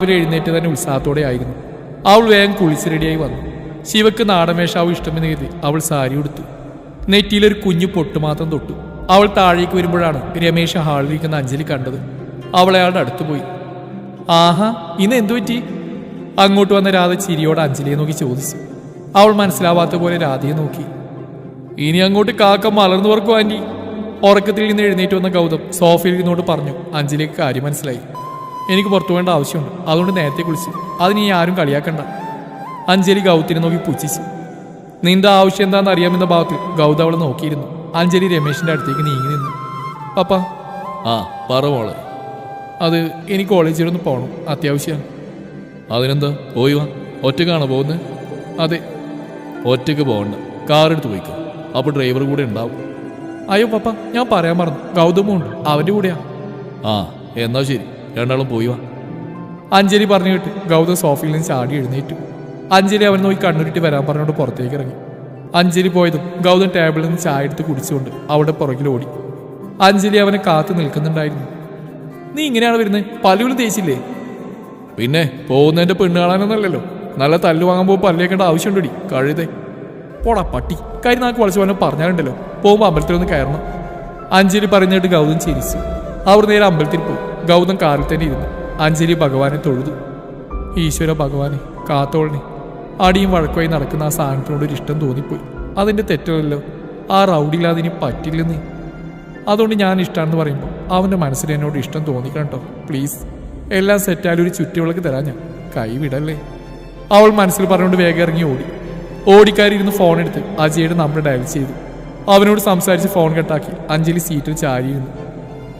അവർ എഴുന്നേറ്റ് തന്നെ ഉത്സാഹത്തോടെ ആയിരുന്നു. അവൾ വേഗം കുളിച്ച് റെഡിയായി വന്നു. ശിവക്ക് നാടൻവേഷാവും ഇഷ്ടമെന്ന് കരുതി അവൾ സാരി ഉടുത്തു. നെറ്റിയിലൊരു കുഞ്ഞു പൊട്ട് മാത്രം തൊട്ടു. അവൾ താഴേക്ക് വരുമ്പോഴാണ് രമേശ് ഹാളിലിരിക്കുന്ന അഞ്ജലി കണ്ടത്. അവൾ അയാളുടെ അടുത്ത് പോയി. ആഹാ, ഇന്ന് എന്തു പറ്റി? അങ്ങോട്ട് വന്ന രാധ ചിരിയോടെ അഞ്ജലിയെ നോക്കി ചോദിച്ചു. അവൾ മനസ്സിലാവാത്ത പോലെ രാധയെ നോക്കി. ഇനി അങ്ങോട്ട് കാക്ക മലർന്നു പറക്കും ആന്റി. ഉറക്കത്തിൽ നിന്ന് എഴുന്നേറ്റ് വന്ന ഗൗതം സോഫയിൽ ഇരുന്നോട് പറഞ്ഞു. അഞ്ജലിക്ക് കാര്യം മനസ്സിലായി. എനിക്ക് പുറത്തു പോകേണ്ട ആവശ്യമുണ്ട്, അതുകൊണ്ട് നേരത്തെ കുളിച്ചു. അതിന് ഈ ആരും കളിയാക്കണ്ട. അഞ്ജലി ഗൗത്തിനെ നോക്കി പുച്ഛിച്ചു. നിന്റെ ആവശ്യം എന്താണെന്ന് അറിയാമെന്ന ഭാവത്തിൽ ഗൗതം അവളെ നോക്കിയിരുന്നു. അഞ്ജലി രമേശിന്റെ അടുത്തേക്ക് നീങ്ങി നിന്നു. പപ്പ. ആ പറ മോളെ. അത് എനിക്ക് കോളേജിലൊന്ന് പോകണം, അത്യാവശ്യമാണ്. അതിനെന്താ, പോയി വാ. ഒറ്റക്കാണോ പോകുന്നത്? അതെ. ഒറ്റയ്ക്ക് പോകണ്ട, കാറെടുത്ത് പോയിക്കോ. അപ്പോൾ ഡ്രൈവർ കൂടെ ഉണ്ടാവും. അയ്യോ പപ്പ, ഞാൻ പറയാൻ മറന്നു. ഗൗതമും ഉണ്ട്, അവൻ്റെ കൂടെയാ. ആ എന്നാ ശരി, രണ്ടാളും പോയി വാ. അഞ്ജലി പറഞ്ഞു കേട്ട് ഗൗതം സോഫയിൽ നിന്ന് ചാടി എഴുന്നേറ്റു. അഞ്ജലി അവൻ നോക്കി കണ്ണുരുട്ടി വരാൻ പറഞ്ഞുകൊണ്ട് പുറത്തേക്ക് ഇറങ്ങി. അഞ്ജലി പോയതും ഗൗതം ടേബിളിൽ നിന്ന് ചായ എടുത്ത് കുടിച്ചുകൊണ്ട് അവിടെ പുറകിൽ ഓടി. അഞ്ജലി അവനെ കാത്തു നിൽക്കുന്നുണ്ടായിരുന്നു. നീ ഇങ്ങനെയാണ് വരുന്നത്? പല്ലുകൾ തേച്ചില്ലേ? പിന്നെ പോകുന്നതിന്റെ പെണ്ണ് കാണാനൊന്നല്ലല്ലോ. നല്ല തല്ലു വാങ്ങാൻ പോകുമ്പോൾ പല്ലേക്കേണ്ട ആവശ്യമുണ്ടടി കഴുതേ. പോടാ പട്ടി, കാര്യം നാക്ക് വളച്ചു പോലെ പറഞ്ഞാലുണ്ടല്ലോ. പോകുമ്പോൾ അമ്പലത്തിലൊന്ന് കയറണം. അഞ്ജലി പറയുന്നിട്ട് ഗൗതം ചിരിച്ചു. അവർ നേരെ അമ്പലത്തിൽ പോയി. ഗൗതം കാറിൽ തന്നെ ഇരുന്നു. അഞ്ജലി ഭഗവാനെ തൊഴുതു. ഈശ്വര ഭഗവാനെ കാത്തോളനെ. അടിയും വഴക്കുമായി നടക്കുന്ന ആ സാധനത്തിനോട് ഒരു ഇഷ്ടം തോന്നിപ്പോയി. അതിൻ്റെ തെറ്റല്ലോ. ആ റൗഡില്ലാതെ ഇനി പറ്റില്ലെന്നേ. അതുകൊണ്ട് ഞാൻ ഇഷ്ടമാണെന്ന് പറയുമ്പോൾ അവൻ്റെ മനസ്സിൽ എന്നോട് ഇഷ്ടം തോന്നിക്കണം കേട്ടോ പ്ലീസ്. എല്ലാം സെറ്റായാലും ഒരു ചുറ്റുവിളക്ക് തരാൻ ഞാൻ. കൈവിടല്ലേ. അവൾ മനസ്സിൽ പറഞ്ഞുകൊണ്ട് വേഗം ഇറങ്ങി ഓടി. ഓടിക്കാരിരുന്ന് ഫോൺ എടുത്ത് അജയുടെ നമ്പർ ഡയൽ ചെയ്തു. അവനോട് സംസാരിച്ച് ഫോൺ കട്ടാക്കി അഞ്ജലി സീറ്റിൽ ചാരിയിരുന്നു.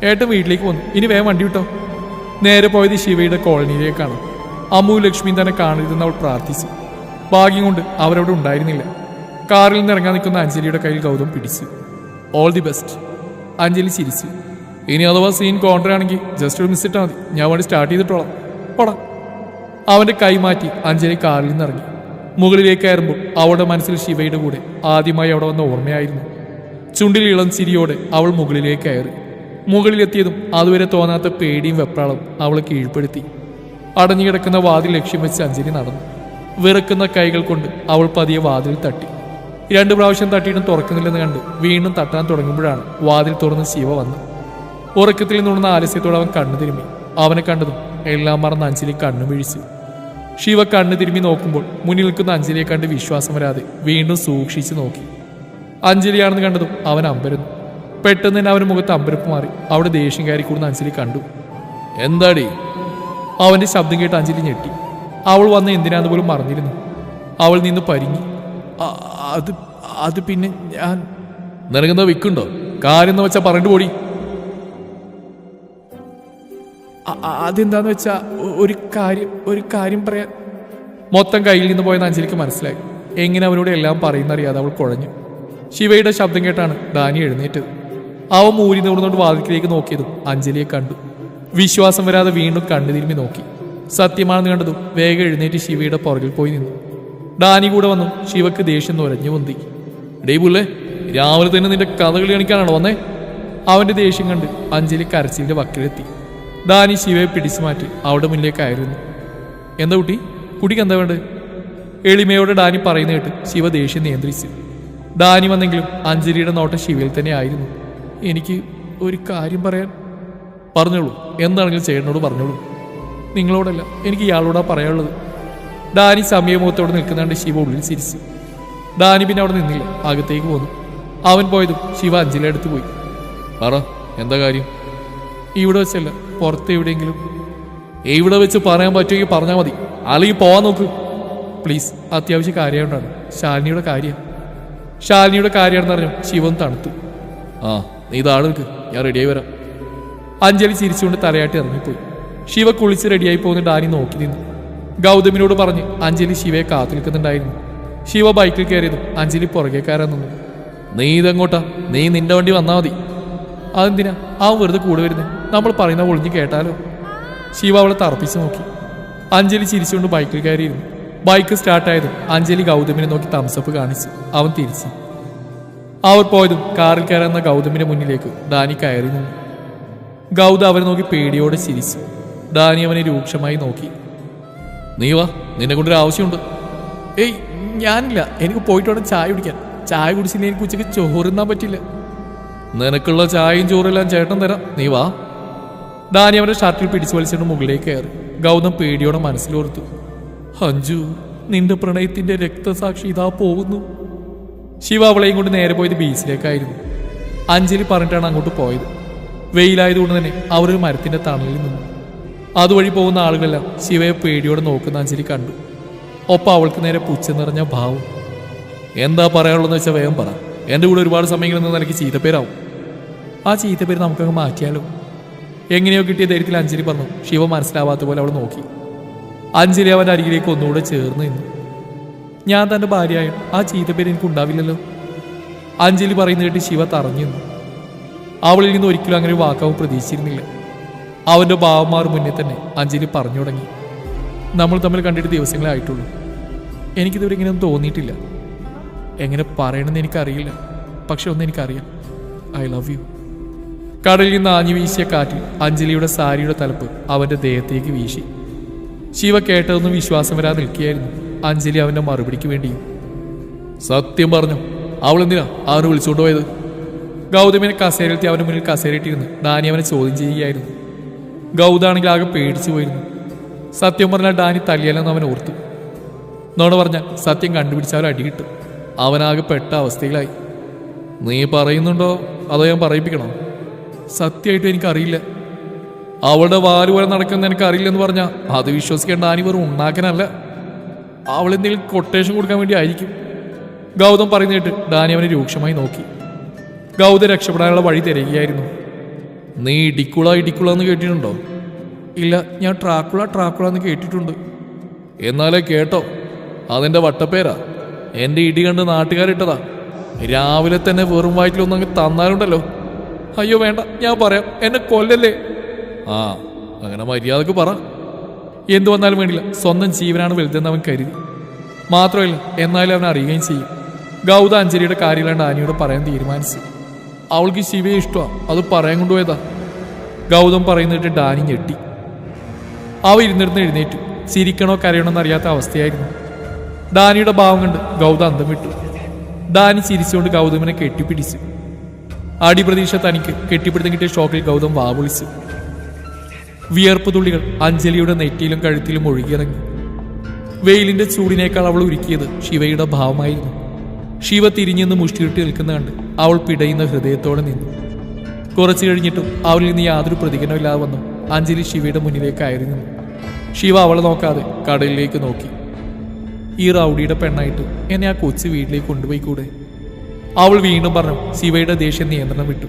ഏട്ടൻ വീട്ടിലേക്ക് വന്നു. ഇനി വേഗം വണ്ടി വിട്ടോ. നേരെ പോയത് ശിവയുടെ കോളനിയിലേക്കാണ്. അമ്മു ലക്ഷ്മി തന്നെ കാണരുതെന്ന് അവൾ പ്രാർത്ഥിച്ചു. ഭാഗ്യം കൊണ്ട് അവരവിടെ ഉണ്ടായിരുന്നില്ല. കാറിൽ നിന്ന് ഇറങ്ങാൻ നിൽക്കുന്ന അഞ്ജലിയുടെ കയ്യിൽ ഗൗതം പിടിച്ചു. All the best. അഞ്ജലി ചിരിച്ചു. ഇനി അഥവാ സീൻ കോൺട്രാണെങ്കിൽ ജസ്റ്റ് ഒരു മിസ് ഇട്ടാൽ മതി, ഞാൻ വണ്ടി സ്റ്റാർട്ട് ചെയ്തിട്ടോളാം. പോടാ. അവൻ്റെ കൈ മാറ്റി അഞ്ജലി കാറിൽ നിന്ന് ഇറങ്ങി. മുകളിലേക്ക് കയറുമ്പോൾ അവളുടെ മനസ്സിൽ ശിവയുടെ കൂടെ ആദ്യമായി അവിടെ വന്ന ഓർമ്മയായിരുന്നു. ചുണ്ടിൽ ഇളം ചിരിയോടെ അവൾ മുകളിലേക്ക് കയറി. മുകളിലെത്തിയതും അതുവരെ തോന്നാത്ത പേടിയും വെപ്രാളവും അവളെ കീഴ്പ്പെടുത്തി. അടഞ്ഞുകിടക്കുന്ന വാതിൽ ലക്ഷ്യം വെച്ച് അഞ്ജലി നടന്നു. വിറക്കുന്ന കൈകൾ കൊണ്ട് അവൾ പതിയെ വാതിൽ തട്ടി. 2 പ്രാവശ്യം തട്ടിയിട്ടും തുറക്കുന്നില്ലെന്ന് കണ്ട് വീണ്ടും തട്ടാൻ തുടങ്ങുമ്പോഴാണ് വാതിൽ തുറന്ന് ശിവ വന്നു. ഉറക്കത്തിൽ നിന്നുണർന്ന ആലസ്യത്തോടെ അവൻ കണ്ണു തിരുമ്മി. അവനെ കണ്ടതും എല്ലാം മറന്ന് അഞ്ജലി കണ്ണു വീഴിച്ചു. ശിവ കണ്ണു തിരുമ്മി നോക്കുമ്പോൾ മുന്നിൽ നിൽക്കുന്ന അഞ്ജലിയെ കണ്ട് വിശ്വാസം വരാതെ വീണ്ടും സൂക്ഷിച്ചു നോക്കി. അഞ്ജലിയാണെന്ന് കണ്ടതും അവൻ അമ്പരന്നു. പെട്ടെന്ന് തന്നെ അവൻ്റെ മുഖത്ത് അമ്പരപ്പ് മാറി. അവിടെ ദേഷ്യം കയറിക്കൂടുന്ന അഞ്ജലി കണ്ടു. എന്താടി? അവൻ്റെ ശബ്ദം കേട്ട് അഞ്ജലി ഞെട്ടി. അവൾ വന്ന് എന്തിനാന്ന് പോലും മറന്നിരുന്നു. അവൾ നിന്ന് പരിങ്ങി. അത് പിന്നെ ഞാൻ. നിനക്കെന്താ വിക്കുണ്ടോ? കാര്യം എന്ന് വെച്ചാൽ പറഞ്ഞിട്ട് പോടി. അതെന്താന്ന് വെച്ചാ ഒരു കാര്യം പറയാൻ. മൊത്തം കയ്യിൽ നിന്ന് പോയെന്ന് അഞ്ജലിക്ക് മനസ്സിലായി. എങ്ങനെ അവനോട് എല്ലാം പറയുന്നറിയാതെ അവൾ കുഴഞ്ഞു. ശിവയുടെ ശബ്ദം കേട്ടാണ് ഡാനി എഴുന്നേറ്റത്. അവൻ മൂരി നിവർന്നുകൊണ്ട് വാതിൽക്കിലേക്ക് നോക്കിയതും അഞ്ജലിയെ കണ്ടു. വിശ്വാസം വരാതെ വീണ്ടും കണ്ണു തിരുമ്മി നോക്കി. സത്യമാണെന്ന് കണ്ടതും വേഗം എഴുന്നേറ്റ് ശിവയുടെ പുറകിൽ പോയി നിന്നു. ഡാനി കൂടെ വന്നു. ശിവക്ക് ദേഷ്യം നുരഞ്ഞു പൊന്തി. ഡേ പുല്ലേ, രാവിലെ തന്നെ നിന്റെ കഥകളി കാണിക്കാനാണോ വന്നേ? അവന്റെ ദേഷ്യം കണ്ട് അഞ്ജലി കരച്ചിലിന്റെ വക്കിലെത്തി. ഡാനി ശിവയെ പിടിച്ചു മാറ്റി അവിടെ മുന്നിലേക്ക് ആയിരുന്നു. എന്താ കുട്ടിക്ക് എന്താ വേണ്ടത്? എളിമയോടെ ഡാനി പറയുന്ന കേട്ട് ശിവ ദേഷ്യം നിയന്ത്രിച്ചു. ഡാനി വന്നെങ്കിലും അഞ്ജലിയുടെ നോട്ടം ശിവയിൽ തന്നെ ആയിരുന്നു. എനിക്ക് ഒരു കാര്യം പറയാൻ. പറഞ്ഞോളൂ, എന്താണെങ്കിലും ചേട്ടനോട് പറഞ്ഞോളൂ. നിങ്ങളോടല്ല, എനിക്ക് ഇയാളോടാ പറയാനുള്ളത്. ഡാനി സമയമുഖത്തോടെ നിൽക്കുന്നുണ്ട്. ശിവ ഉള്ളിൽ ചിരിച്ചു. ഡാനി പിന്നെ അവിടെ നിന്നില്ല, അകത്തേക്ക് പോന്നു. അവൻ പോയതും ശിവ അഞ്ജലി അടുത്ത് പോയി. പറ, എന്താ കാര്യം? ഇവിടെ വെച്ചല്ല, പുറത്ത് എവിടെയെങ്കിലും. ഇവിടെ വെച്ച് പറയാൻ പറ്റുമെങ്കിൽ പറഞ്ഞാൽ മതി, അല്ലെങ്കിൽ പോവാൻ നോക്ക് പ്ലീസ്. അത്യാവശ്യ കാര്യമായിട്ടാണ്. ശാലിനിയുടെ കാര്യമാണെന്ന് പറഞ്ഞു. ശിവൻ തണുത്തു. ആ നീ താഴെ നിൽക്ക്, ഞാൻ റെഡിയായി വരാം. അഞ്ജലി ചിരിച്ചുകൊണ്ട് തലയാട്ടി ഇറങ്ങിപ്പോയി. ശിവ കുളിച്ച് റെഡിയായി പോകുന്ന ഡാനി നോക്കി നിന്നു. ഗൗതമിനോട് പറഞ്ഞ് അഞ്ജലി ശിവയെ കാത്തു നിൽക്കുന്നുണ്ടായിരുന്നു. ശിവ ബൈക്കിൽ കയറിയതും അഞ്ജലി പുറകെ കയറാൻ നിന്നു. നീ ഇതെങ്ങോട്ടാ? നീ നിന്റെ വണ്ടി വന്നാൽ മതി. അതെന്തിനാ അവൻ വെറുതെ കൂടെ വരുന്നത്? നമ്മൾ പറയുന്ന ഒളിഞ്ഞ് കേട്ടാലോ? ശിവ അവളെ തറപ്പിച്ച് നോക്കി. അഞ്ജലി ചിരിച്ചുകൊണ്ട് ബൈക്കിൽ കയറിയിരുന്നു. ബൈക്ക് സ്റ്റാർട്ടായതും അഞ്ജലി ഗൗതമിനെ നോക്കി തംസപ്പ് കാണിച്ചു. അവൻ തിരിച്ചു. അവർ പോയതും കാറിൽ കയറുന്ന ഗൗതമിന്റെ മുന്നിലേക്ക് ഡാനി കയറി നിന്നു. ഗൗതം അവനെ നോക്കി പേടിയോടെ ചിരിച്ചു. ഡാനി അവനെ രൂക്ഷമായി നോക്കി. നീ വാ, നിന്നെ കൊണ്ടൊരു ആവശ്യമുണ്ട്. ഏയ് ഞാനില്ല, എനിക്ക് പോയിട്ട് വേണം ചായ കുടിക്കാൻ. ചായ കുടിച്ചില്ലെങ്കിൽ എനിക്ക് ഉച്ചയ്ക്ക് ചോറുന്നാൻ പറ്റില്ല. നിനക്കുള്ള ചായയും ചോറെല്ലാം ചേട്ടൻ തരാം, നീ വാ. ഡാനി അവന്റെ ഷർട്ടിൽ പിടിച്ചു വലിച്ചുകൊണ്ട് മുകളിലേക്ക് കയറി. ഗൗതം പേടിയോടെ മനസ്സിലോർത്തു, അഞ്ജു നിന്റെ പ്രണയത്തിന്റെ രക്തസാക്ഷി ഇതാ പോകുന്നു. ശിവ അവളെയും കൊണ്ട് നേരെ പോയത് ബീച്ചിലേക്കായിരുന്നു. അഞ്ജലി പറഞ്ഞിട്ടാണ് അങ്ങോട്ട് പോയത്. വെയിലായതുകൊണ്ട് തന്നെ അവരൊരു മരത്തിന്റെ തണലിൽ നിന്നു. അതുവഴി പോകുന്ന ആളുകളെല്ലാം ശിവയെ പേടിയോടെ നോക്കുന്ന അഞ്ജലി കണ്ടു. ഒപ്പം അവൾക്ക് നേരെ പുച്ഛം നിറഞ്ഞ ഭാവം. എന്താ പറയാനുള്ളതെന്ന് വെച്ചാൽ വേഗം പറ. എൻ്റെ കൂടെ ഒരുപാട് സമയങ്ങളിൽ നിന്ന് എനിക്ക് ചീത്തപ്പേരാവും. ആ ചീത്തപ്പേര് നമുക്കങ്ങ് മാറ്റിയാലോ? എങ്ങനെയോ കിട്ടിയ ധൈര്യത്തിൽ അഞ്ജലി പറഞ്ഞു. ശിവ മനസ്സിലാവാത്ത പോലെ അവൾ നോക്കി. അഞ്ജലി അവൻ്റെ അരികിലേക്ക് ഒന്നുകൂടെ ചേർന്ന് നിന്നു. ഞാൻ തൻ്റെ ഭാര്യയായ ആ ചീത്തപ്പേര് എനിക്ക് ഉണ്ടാവില്ലല്ലോ. അഞ്ജലി പറയുന്ന കേട്ട് ശിവ തറഞ്ഞു നിന്നു. അവളിൽ നിന്ന് ഒരിക്കലും അങ്ങനെ ഒരു വാക്കാവും പ്രതീക്ഷിച്ചിരുന്നില്ല. അവൻ്റെ ഭാവം മാറും മുന്നേ തന്നെ അഞ്ജലി പറഞ്ഞു തുടങ്ങി, നമ്മൾ തമ്മിൽ കണ്ടിട്ട് ദിവസങ്ങളെ ആയിട്ടുള്ളൂ. എനിക്കിതുവരെ ഇങ്ങനെയൊന്നും തോന്നിയിട്ടില്ല. എങ്ങനെ പറയണമെന്ന് എനിക്കറിയില്ല, പക്ഷെ ഒന്ന് എനിക്കറിയാം, ഐ ലവ് യു. കടലിൽ നിന്ന് ആഞ്ഞു വീശിയ കാറ്റിൽ അഞ്ജലിയുടെ സാരിയുടെ തലപ്പ് അവൻ്റെ ദേഹത്തേക്ക് വീശി. ശിവ കേട്ടതൊന്നും വിശ്വാസം വരാതെ നിൽക്കുകയായിരുന്നു. അഞ്ജലി അവൻ്റെ മറുപടിക്ക് വേണ്ടിയും. സത്യം പറഞ്ഞു, അവളെന്തിനാ അവനെ വിളിച്ചുകൊണ്ട് പോയത്? ഗൗതമിനെ കസേരയിലെത്തി അവൻ്റെ മുന്നിൽ കസേരയിട്ടിരുന്ന് ഡാനി അവനെ ചോദ്യം ചെയ്യുകയായിരുന്നു. ഗൗതാണെങ്കിൽ ആകെ പേടിച്ചു പോയിരുന്നു. സത്യം പറഞ്ഞാൽ ഡാനി തല്ലിയാലെന്ന് അവൻ ഓർത്തു. നോട് പറഞ്ഞാൽ സത്യം കണ്ടുപിടിച്ചാൽ അടി കിട്ടും. അവനാകെ പെട്ട അവസ്ഥയിലായി. നീ പറയുന്നുണ്ടോ അതോ ഞാൻ പറയിപ്പിക്കണോ? സത്യമായിട്ടും എനിക്കറിയില്ല. അവളുടെ വാല് പോലെ നടക്കുന്ന എനിക്ക് അറിയില്ലെന്ന് പറഞ്ഞാൽ അത് വിശ്വസിക്കേണ്ട ഡാനി വെറും ഉണ്ടാക്കാനല്ല. അവളെന്തെങ്കിലും കൊട്ടേഷൻ കൊടുക്കാൻ വേണ്ടി ആയിരിക്കും. ഗൗതം പറയുന്ന കേട്ട് ഡാനി അവനെ രൂക്ഷമായി നോക്കി. ഗൗതം രക്ഷപ്പെടാനുള്ള വഴി തിരയുകയായിരുന്നു. നീ ഇടിക്കുള എന്ന് കേട്ടിട്ടുണ്ടോ? ഇല്ല, ഞാൻ ട്രാക്കുള എന്ന് കേട്ടിട്ടുണ്ട്. എന്നാലേ കേട്ടോ, അതെന്റെ വട്ടപ്പേരാ. എൻ്റെ ഇടി കണ്ട് നാട്ടുകാരിട്ടതാ. രാവിലെ തന്നെ വെറും വയറ്റിലൊന്നങ്ങ് തന്നാലുണ്ടല്ലോ. അയ്യോ വേണ്ട, ഞാൻ പറയാം, എന്നെ കൊല്ലല്ലേ. ആ അങ്ങനെ മര്യാദക്ക് പറ. എന്തു വന്നാലും വേണ്ടില്ല, സ്വന്തം ജീവനാണ് വലുതെന്ന് അവൻ കരുതി. മാത്രമല്ല എന്നാലും അവൻ അറിയുകയും ചെയ്യും. ഗൗത അഞ്ജലിയുടെ കാര്യമില്ലാണ്ട് ആനിയോട് പറയാൻ തീരുമാനിച്ചു. അവൾക്ക് ശിവയെ ഇഷ്ടമാണ്, അത് പറയാൻ കൊണ്ടുപോയതാ. ഗൗതം പറയുന്നിട്ട് ഡാനി ഞെട്ടി. അവ ഇരുന്നിരുന്ന് എഴുന്നേറ്റു. ചിരിക്കണോ കരയണോ എന്നറിയാത്ത അവസ്ഥയായിരുന്നു. ഡാനിയുടെ ഭാവം കണ്ട് ഗൗതം അന്തം വിട്ടു. ഡാനി ചിരിച്ചുകൊണ്ട് ഗൗതമിനെ കെട്ടിപ്പിടിച്ചു. അടിപ്രതീക്ഷ തനിക്ക് കെട്ടിപ്പിടുത്തം കിട്ടിയ ഷോക്കിൽ ഗൗതം വാവിളിച്ചു. വിയർപ്പ് തുള്ളികൾ അഞ്ജലിയുടെ നെറ്റിയിലും കഴുത്തിലും ഒഴുകിയിറങ്ങി. വെയിലിന്റെ ചൂടിനേക്കാൾ അവൾ ഒരുക്കിയത് ശിവയുടെ ഭാവമായിരുന്നു. ശിവ തിരിഞ്ഞെന്ന് മുഷ്ടിയിട്ട് നിൽക്കുന്ന കണ്ട് അവൾ പിടയുന്ന ഹൃദയത്തോടെ നിന്നു. കുറച്ചു കഴിഞ്ഞിട്ടും അവളിൽ നിന്ന് യാതൊരു പ്രതികരണമില്ലാതെ വന്നു അഞ്ജലി ശിവയുടെ മുന്നിലേക്ക് കയറി നിന്നു. ശിവ അവളെ നോക്കാതെ കടലിലേക്ക് നോക്കി. ഈ റൗഡിയുടെ പെണ്ണായിട്ട് എന്നെ ആ കൊച്ചു വീട്ടിലേക്ക് കൊണ്ടുപോയിക്കൂടെ? അവൾ വീണ്ടും പറഞ്ഞു. ശിവയുടെ ദേഷ്യം നിയന്ത്രണം വിട്ടു.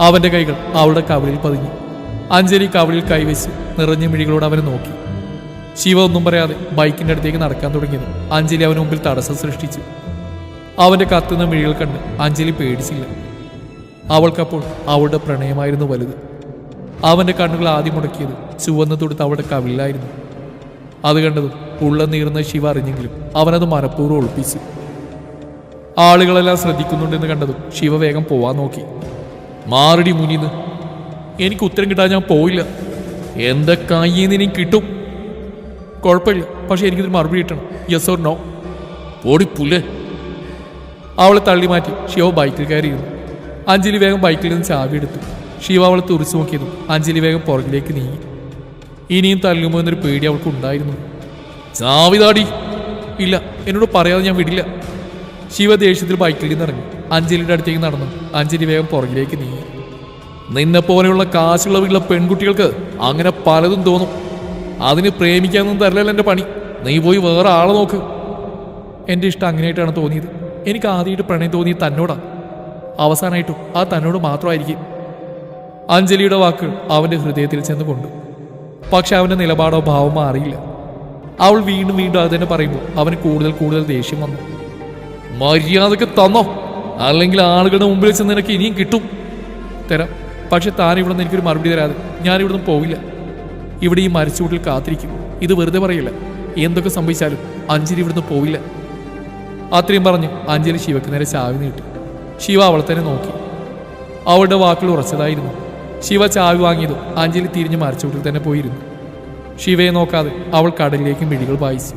അവന്റെ കൈകൾ അവളുടെ കവിളിൽ പതിഞ്ഞു. അഞ്ജലി കവിളിൽ കൈവച്ച് നിറഞ്ഞ മിഴികളോട് അവനെ നോക്കി. ശിവ ഒന്നും പറയാതെ ബൈക്കിന്റെ അടുത്തേക്ക് നടക്കാൻ തുടങ്ങിയത് അഞ്ജലി അവന് മുമ്പിൽ തടസ്സം സൃഷ്ടിച്ചു. അവന്റെ കത്തുന്ന മിഴികൾ കണ്ട് അഞ്ജലി പേടിച്ചില്ല. അവൾക്കപ്പോൾ അവളുടെ പ്രണയമായിരുന്നു വലുത്. അവന്റെ കണ്ണുകൾ ആദ്യം മുടക്കിയത് ചുവന്ന് തൊടുത്ത് അവളുടെ കവിളിലായിരുന്നു. അത് കണ്ടതും ഉള്ള നീർന്ന ശിവ അറിഞ്ഞെങ്കിലും അവനത് മനഃപൂർവ്വം ഒളിപ്പിച്ചു. ആളുകളെല്ലാം ശ്രദ്ധിക്കുന്നുണ്ടെന്ന് കണ്ടതും ശിവ വേഗം പോവാൻ നോക്കി. മാറടി മുനിന്ന്. എനിക്ക് ഉത്തരം കിട്ടാൻ ഞാൻ പോയില്ല. എന്റെ കയ്യിൽ നിന്ന് കിട്ടും. കുഴപ്പമില്ല, പക്ഷെ എനിക്കിതിന് മറുപടി കിട്ടണം. Yes or no. ഓടി പുല്ലേ. അവളെ തള്ളി മാറ്റി ശിവ ബൈക്കിൽ കയറിയിരുന്നു. അഞ്ജലി വേഗം ബൈക്കിൽ നിന്ന് ചാവി എടുത്തു. ശിവ അവളെ തുറിച്ചു നോക്കിയതും അഞ്ജലി വേഗം പുറകിലേക്ക് നീങ്ങി. ഇനിയും തല്ലുമോ എന്നൊരു പേടി അവൾക്ക് ഉണ്ടായിരുന്നു. ചാവിതാടി. ഇല്ല, എന്നോട് പറയാതെ ഞാൻ വിടില്ല. ശിവ ദേഷ്യത്തിൽ ബൈക്കിൽ നിന്ന് ഇറങ്ങി അഞ്ജലിയുടെ അടുത്തേക്ക് നടന്നു. അഞ്ജലി വേഗം പുറകിലേക്ക് നീങ്ങി. നിന്നെ പോലെയുള്ള കാശുള്ള വീട്ടിലെ പെൺകുട്ടികൾക്ക് അങ്ങനെ പലതും തോന്നും. അതിന് പ്രേമിക്കാനൊന്നും തരലല്ല എൻ്റെ പണി. നീ പോയി വേറെ ആളെ നോക്ക്. എൻ്റെ ഇഷ്ടം അങ്ങനെയായിട്ടാണ് തോന്നിയത്. എനിക്ക് ആദ്യമായിട്ട് പ്രണയം തോന്നിയത് തന്നോടാ. അവസാനമായിട്ടും ആ തന്നോട് മാത്രമായിരിക്കും. അഞ്ജലിയുടെ വാക്കുകൾ അവൻ്റെ ഹൃദയത്തിൽ ചെന്ന് കൊണ്ടു. പക്ഷെ അവൻ്റെ നിലപാടോ ഭാവമോ മാറിയില്ല. അവൾ വീണ്ടും വീണ്ടും അത് തന്നെ പറയുമ്പോൾ അവന് കൂടുതൽ ദേഷ്യം വന്നു. മര്യാദക്ക് തന്നോ, അല്ലെങ്കിൽ ആളുകളുടെ മുമ്പിൽ വെച്ച് നിനക്ക് ഇനിയും കിട്ടും. തരാം, പക്ഷെ താൻ ഇവിടെ നിന്ന് എനിക്കൊരു മറുപടി തരാതെ ഞാനിവിടുന്ന് പോവില്ല. ഇവിടെ ഈ മരിച്ചുകൂട്ടിൽ കാത്തിരിക്കും. ഇത് വെറുതെ പറയില്ല. എന്തൊക്കെ സംഭവിച്ചാലും അഞ്ജലി ഇവിടുന്ന് പോവില്ല. അത്രയും പറഞ്ഞ് അഞ്ജലി ശിവക്ക് നേരെ ചാവി നീട്ടി. ശിവ അവളെ തന്നെ നോക്കി. അവളുടെ വാക്കുകൾ ഉറച്ചതായിരുന്നു. ശിവ ചാവി വാങ്ങിയതും അഞ്ജലി തിരിഞ്ഞ് മരിച്ചുകൂട്ടിൽ തന്നെ പോയിരുന്നു. ശിവയെ നോക്കാതെ അവൾ കടലിലേക്ക് മിഴികൾ പായിച്ചു.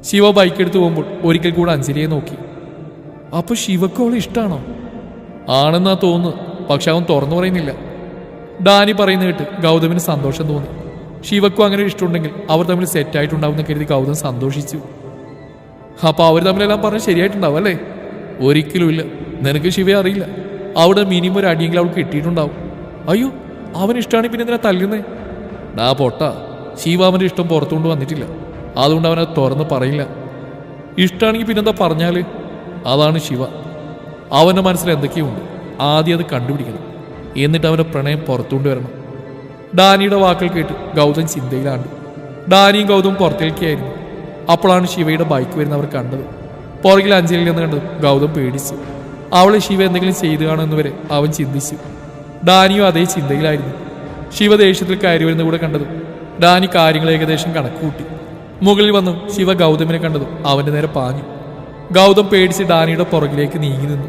ശിവ ബൈക്കെടുത്ത് പോകുമ്പോൾ ഒരിക്കൽ കൂടെ അഞ്ജലിയെ നോക്കി. അപ്പൊ ശിവക്ക് അവളെ ഇഷ്ടമാണോ? ആണെന്നാ തോന്നുന്നു, പക്ഷെ അവൻ തുറന്നു പറയുന്നില്ല. ഡാനി പറയുന്ന കേട്ട് ഗൗതമിന് സന്തോഷം തോന്നി. ശിവക്കും അങ്ങനെ ഇഷ്ടമുണ്ടെങ്കിൽ അവർ തമ്മിൽ സെറ്റായിട്ടുണ്ടാവുന്ന കരുതി ഗൗതം സന്തോഷിച്ചു. അപ്പൊ അവർ തമ്മിലെല്ലാം പറഞ്ഞ് ശരിയായിട്ടുണ്ടാവും അല്ലേ? ഒരിക്കലുമില്ല. നിനക്ക് ശിവയെ അറിയില്ല. അവിടെ മിനിമം ഒരു അടിയെങ്കിലും അവൾക്ക് കിട്ടിയിട്ടുണ്ടാവും. അയ്യോ, അവൻ ഇഷ്ടമാണെങ്കിൽ പിന്നെ എന്തിനാ തല്ലുന്നേ? ഡാ പൊട്ട, ശിവ അവൻ്റെ ഇഷ്ടം പുറത്തുകൊണ്ട് വന്നിട്ടില്ല. അതുകൊണ്ട് അവനത് തുറന്ന് പറയില്ല. ഇഷ്ടമാണെങ്കിൽ പിന്നെന്താ പറഞ്ഞാല്? അതാണ് ശിവ. അവൻ്റെ മനസ്സിൽ എന്തൊക്കെയുണ്ട്, ആദ്യം അത് കണ്ടുപിടിക്കണം. എന്നിട്ട് അവൻ്റെ പ്രണയം പുറത്തുകൊണ്ട് വരണം. ഡാനിയുടെ വാക്കുകൾ കേട്ട് ഗൗതം ചിന്തയിലാണ്ട്. ഡാനിയും ഗൗതം പുറത്തേക്കായിരുന്നു. അപ്പോഴാണ് ശിവയുടെ ബൈക്ക് വരുന്നവർ കണ്ടത്. പുറകിൽ അഞ്ജലിയിൽ നിന്ന് കണ്ടത് ഗൗതം പേടിച്ചു. അവളെ ശിവ എന്തെങ്കിലും ചെയ്തു കാണുമെന്ന് വരെ അവൻ ചിന്തിച്ചു. ഡാനിയും അതേ ചിന്തയിലായിരുന്നു. ശിവ ദേഷ്യത്തിൽ കയറി വരുന്ന കൂടെ കണ്ടതും ഡാനി കാര്യങ്ങൾ ഏകദേശം കണക്ക് കൂട്ടി. മുകളിൽ വന്നു ശിവ ഗൗതമിനെ കണ്ടതും അവന്റെ നേരെ പാഞ്ഞു. ഗൗതം പേടിച്ച് ഡാനിയുടെ പുറകിലേക്ക് നീങ്ങി നിന്നു.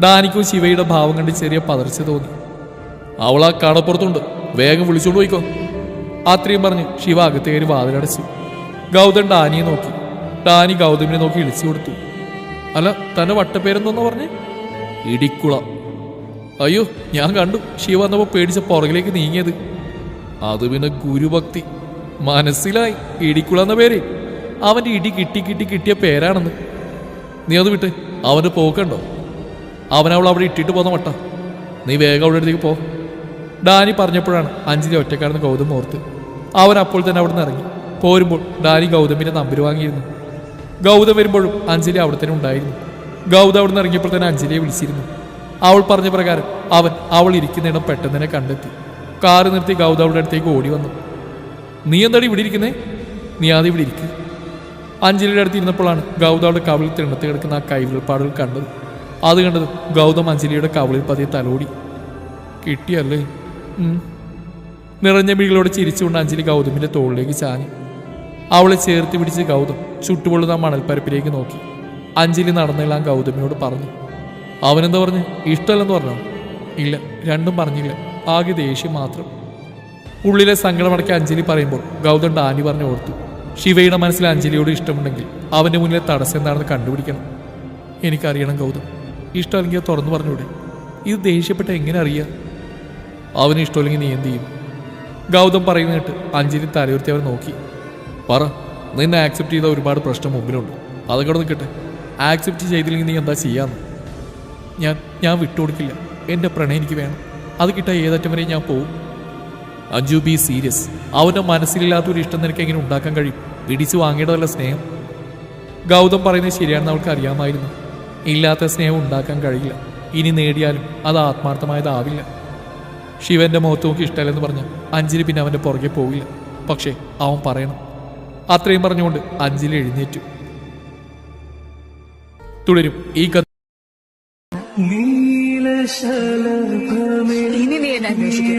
ഡാനിക്കും ശിവയുടെ ഭാവം കണ്ട് ചെറിയ പതർച്ച തോന്നി. അവൾ ആ കടപ്പുറത്തുണ്ട്, വേഗം വിളിച്ചോണ്ട് പോയിക്കോ. അത്രയും പറഞ്ഞ് ശിവ അകത്തേറി വാതിലടച്ചു. ഗൗതം ഡാനിയെ നോക്കി. ഡാനി ഗൗതമിനെ നോക്കി ഇളിച്ചു കൊടുത്തു. അല്ല, തന്നെ വട്ടപ്പേരെന്നൊന്നു പറഞ്ഞ്? ഇടിക്കുള. അയ്യോ, ഞാൻ കണ്ടു ശിവ വന്നപ്പോൾ പേടിച്ച പുറകിലേക്ക് നീങ്ങിയത്. അത് പിന്നെ ഗുരുഭക്തി. മനസ്സിലായി, ഇടിക്കുള എന്ന പേര്. അവന്റെ ഇടി കിട്ടിയ പേരാണെന്ന്. നീ അത് വിട്ട്, അവൻ്റെ പോക്കണ്ടോ? അവനവൾ അവിടെ ഇട്ടിട്ട് പോന്ന വട്ട. നീ വേഗം അവിടെ അടുത്തേക്ക് പോ. ഡാനി പറഞ്ഞപ്പോഴാണ് അഞ്ജലി ഒറ്റക്കാരെന്ന് ഗൗതം ഓർത്ത്. അവൻ അപ്പോൾ തന്നെ അവിടെ നിന്ന് ഇറങ്ങി. പോരുമ്പോൾ ഡാനി ഗൗതമിന്റെ നമ്പർ വാങ്ങിയിരുന്നു. ഗൗതം വരുമ്പോഴും അഞ്ജലി അവിടെ തന്നെ ഉണ്ടായിരുന്നു. ഗൗതം അവിടെ നിന്ന് ഇറങ്ങിയപ്പോൾ തന്നെ അഞ്ജലിയെ വിളിച്ചിരുന്നു. അവൾ പറഞ്ഞ പ്രകാരം അവൾ ഇരിക്കുന്നിടം പെട്ടെന്ന് തന്നെ കണ്ടെത്തി. കാറ് നിർത്തി ഗൗതം അവളുടെ അടുത്തേക്ക് ഓടി വന്നു. നീ എന്താടി ഇവിടെ ഇരിക്കുന്നേ? നീ ആദ്യം ഇവിടെ ഇരിക്കുക. അഞ്ജലിയുടെ അടുത്ത് ഇരുന്നപ്പോഴാണ് ഗൗതം അവളുടെ കവിളിൽ തിണ്ണത്ത് കിടക്കുന്ന ആ കൈവിൽപ്പാടുകൾ കണ്ടത്. അത് കണ്ടത് ഗൗതം അഞ്ജലിയുടെ കവിളിൽ പതിയെ തലോടി. കിട്ടിയല്ലേ? നിറഞ്ഞ മിഴികളോട് ചിരിച്ചുകൊണ്ട് അഞ്ജലി ഗൗതമിന്റെ തോളിലേക്ക് ചാഞ്ഞു. അവളെ ചേർത്ത് പിടിച്ച് ഗൗതം ചുട്ടുപൊള്ളുന്ന മണൽപ്പരപ്പിലേക്ക് നോക്കി. അഞ്ജലി നടന്നെല്ലാം ഗൗതമിനോട് പറഞ്ഞു. അവനെന്താ പറഞ്ഞു? ഇഷ്ടമല്ലെന്ന് പറഞ്ഞോ? ഇല്ല, രണ്ടും പറഞ്ഞില്ല, ആകെ ദേഷ്യം മാത്രം. ഉള്ളിലെ സങ്കടമടക്കി അഞ്ജലി പറയുമ്പോൾ ഗൗതം ഡാനി പറഞ്ഞു ഓർത്തു. ശിവയുടെ മനസ്സിൽ അഞ്ജലിയോട് ഇഷ്ടമുണ്ടെങ്കിൽ അവന്റെ മുന്നിലെ തടസ്സം എന്താണെന്ന് കണ്ടുപിടിക്കണം. എനിക്കറിയണം ഗൗതം. ഇഷ്ടമല്ലെങ്കിൽ തുറന്നു പറഞ്ഞൂടെ? ഇത് ദേഷ്യപ്പെട്ട എങ്ങനെ അറിയാം? അവന് ഇഷ്ടമല്ലെങ്കിൽ നീ എന്ത് ചെയ്യും? ഗൗതം പറയുന്ന കേട്ട് അഞ്ജലി തലയുർത്തി അവർ നോക്കി. പറ, നിന്നെ ആക്സെപ്റ്റ് ചെയ്ത ഒരുപാട് പ്രശ്നം മുമ്പിലുണ്ട്. അതൊക്കെ അവിടെ നിൽക്കട്ടെ. ആക്സെപ്റ്റ് ചെയ്തില്ലെങ്കിൽ നീ എന്താ ചെയ്യാന്ന്? ഞാൻ വിട്ടുകൊടുക്കില്ല. എൻ്റെ പ്രണയം എനിക്ക് വേണം. അത് കിട്ടാൻ ഏതറ്റം വരെ ഞാൻ പോവും. Anju, be serious. അവൻ്റെ മനസ്സിലില്ലാത്തൊരു ഇഷ്ടം നിനക്ക് എങ്ങനെ ഉണ്ടാക്കാൻ കഴിയും? പിടിച്ചു വാങ്ങേണ്ടതല്ല സ്നേഹം. ഗൗതം പറയുന്നത് ശരിയാണെന്ന് അവൾക്ക് അറിയാമായിരുന്നു. ഇല്ലാത്ത സ്നേഹം ഉണ്ടാക്കാൻ കഴിയില്ല. ഇനി നേടിയാലും അത് ആത്മാർത്ഥമായതാവില്ല. ശിവന്റെ മുഖത്ത് നോക്കി ഇഷ്ടമല്ലെന്ന് പറഞ്ഞ് അഞ്ജലി പിന്നെ അവൻ്റെ പുറകെ പോവില്ല. പക്ഷേ അവൻ പറയണം. അത്രയും പറഞ്ഞുകൊണ്ട് അഞ്ജലി എഴുന്നേറ്റു. തുടരും ഈ കഥ. ഇനി നീ എന്നെ അന്വേഷിക്കും.